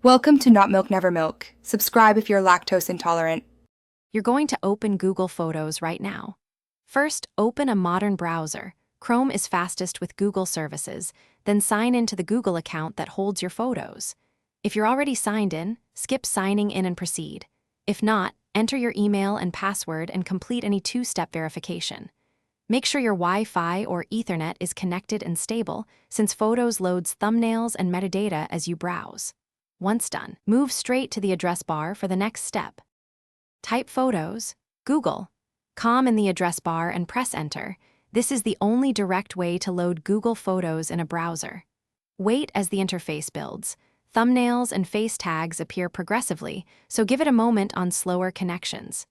Welcome to Not Milk Never Milk. Subscribe if you're lactose intolerant. You're going to open Google Photos right now. First, open a modern browser. Chrome is fastest with Google services, then sign into the Google account that holds your photos. If you're already signed in, skip signing in and proceed. If not, enter your email and password and complete any two-step verification. Make sure your Wi-Fi or Ethernet is connected and stable, since Photos loads thumbnails and metadata as you browse. Once done, move straight to the address bar for the next step. Type Photos, Google.com in the address bar and press Enter. This is the only direct way to load Google Photos in a browser. Wait as the interface builds. Thumbnails and face tags appear progressively, so give it a moment on slower connections.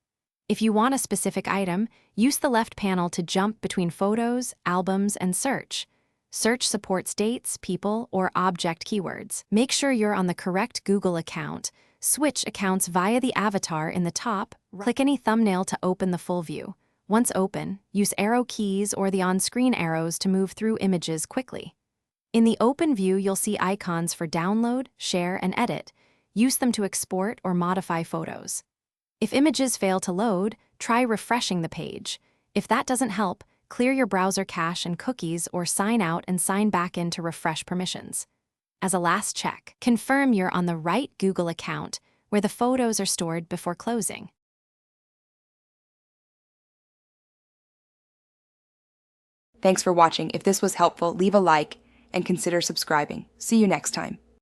If you want a specific item, use the left panel to jump between photos, albums, and search. Search supports dates, people, or object keywords. Make sure you're on the correct Google account. Switch accounts via the avatar in the top. Click any thumbnail to open the full view. Once open, use arrow keys or the on-screen arrows to move through images quickly. In the open view, you'll see icons for download, share, and edit. Use them to export or modify photos. If images fail to load, try refreshing the page. If that doesn't help, clear your browser cache and cookies or sign out and sign back in to refresh permissions. As a last check, confirm you're on the right Google account where the photos are stored before closing. Thanks for watching. If this was helpful, leave a like and consider subscribing. See you next time.